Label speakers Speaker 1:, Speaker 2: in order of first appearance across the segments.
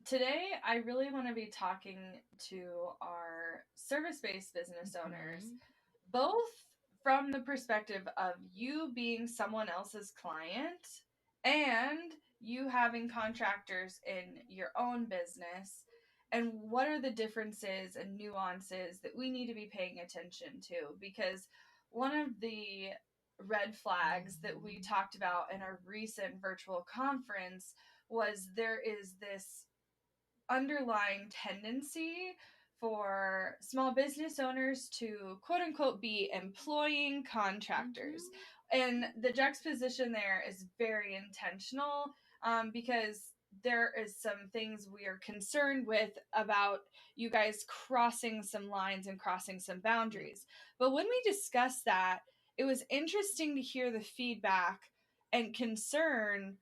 Speaker 1: today I really want to be talking to our service-based business owners, both from the perspective of you being someone else's client and you having contractors in your own business, and what are the differences and nuances that we need to be paying attention to. Because one of the red flags that we talked about in our recent virtual conference was there is this underlying tendency for small business owners to quote unquote be employing contractors. And the juxtaposition there is very intentional, because there is some things we are concerned with about you guys crossing some lines and crossing some boundaries. But when we discussed that, it was interesting to hear the feedback and concern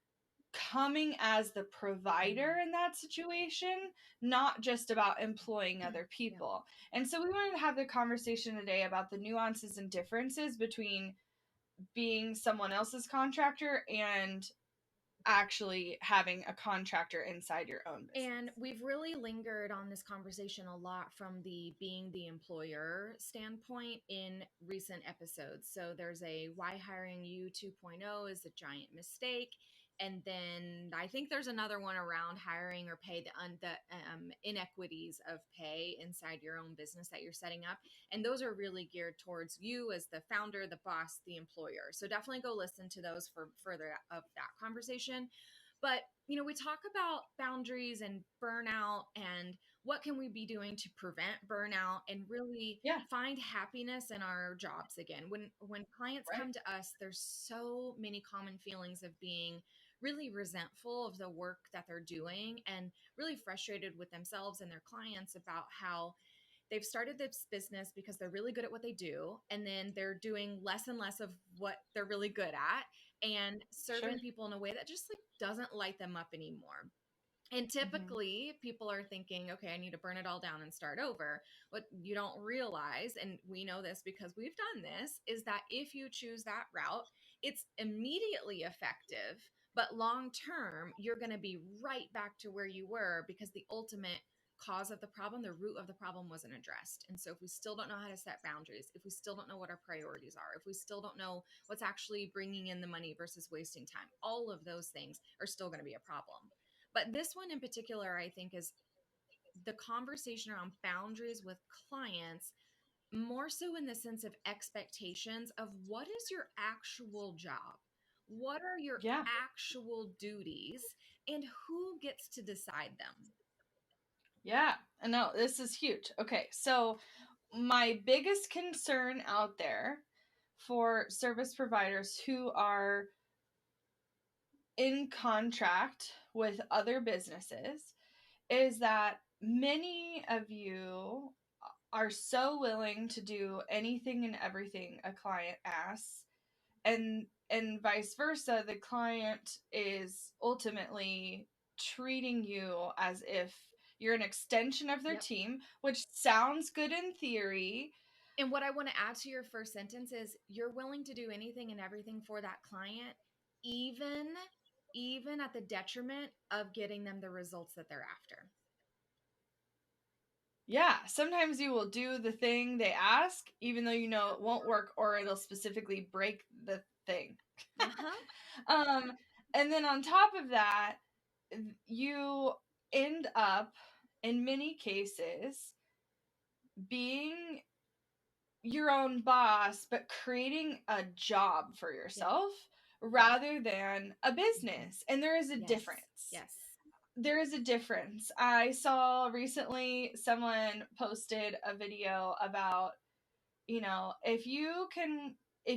Speaker 1: coming as the provider in that situation, not just about employing other people. Yeah. And so we wanted to have the conversation today about the nuances and differences between being someone else's contractor and actually having a contractor inside your own business.
Speaker 2: And we've really lingered on this conversation a lot from the being the employer standpoint in recent episodes. So there's a why hiring you 2.0 is a giant mistake. And then I think there's another one around hiring or pay, the inequities of pay inside your own business that you're setting up. And those are really geared towards you as the founder, the boss, the employer. So definitely go listen to those for further of that conversation. But, we talk about boundaries and burnout and what can we be doing to prevent burnout and really find happiness in our jobs again. When clients come to us, there's so many common feelings of being really resentful of the work that they're doing and really frustrated with themselves and their clients about how they've started this business because they're really good at what they do. And then they're doing less and less of what they're really good at and serving people in a way that just doesn't light them up anymore. And typically people are thinking, okay, I need to burn it all down and start over. What you don't realize, and we know this because we've done this, is that if you choose that route, it's immediately effective, but long term, you're going to be right back to where you were because the ultimate cause of the problem, the root of the problem wasn't addressed. And so if we still don't know how to set boundaries, if we still don't know what our priorities are, if we still don't know what's actually bringing in the money versus wasting time, all of those things are still going to be a problem. But this one in particular, I think, is the conversation around boundaries with clients, more so in the sense of expectations of what is your actual job? What are your actual duties and who gets to decide them?
Speaker 1: Yeah, no, this is huge. Okay, so my biggest concern out there for service providers who are in contract with other businesses is that many of you are so willing to do anything and everything a client asks, and vice versa, the client is ultimately treating you as if you're an extension of their team, which sounds good in theory.
Speaker 2: And what I want to add to your first sentence is you're willing to do anything and everything for that client, even at the detriment of getting them the results that they're after.
Speaker 1: Yeah, sometimes you will do the thing they ask, even though you know it won't work or it'll specifically break the thing. And then on top of that, you end up, in many cases, being your own boss, but creating a job for yourself rather than a business. And there is a difference.
Speaker 2: Yes.
Speaker 1: There is a difference. I saw recently someone posted a video about, if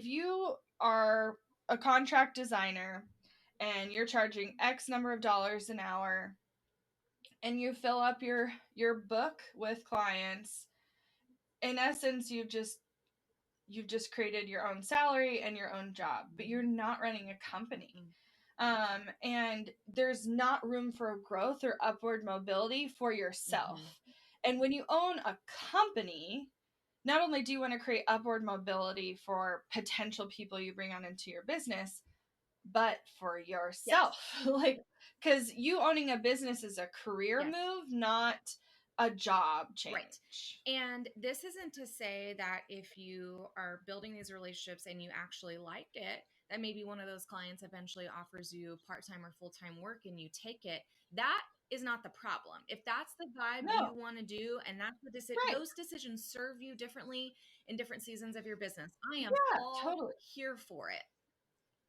Speaker 1: you are a contract designer and you're charging X number of dollars an hour and you fill up your book with clients, in essence, you've just created your own salary and your own job, but you're not running a company. And there's not room for growth or upward mobility for yourself. And when you own a company, not only do you want to create upward mobility for potential people you bring on into your business, but for yourself. Like, because you owning a business is a career move, not a job change.
Speaker 2: Right. And this isn't to say that if you are building these relationships and you actually like it, that maybe one of those clients eventually offers you part-time or full-time work and you take it. That is not the problem. If that's the vibe you want to do and that's the those decisions serve you differently in different seasons of your business, I am all here for it.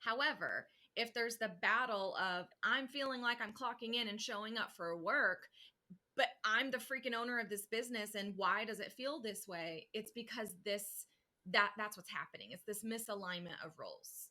Speaker 2: However, if there's the battle of I'm feeling like I'm clocking in and showing up for work, but I'm the freaking owner of this business, and why does it feel this way? It's because that's what's happening. It's this misalignment of roles.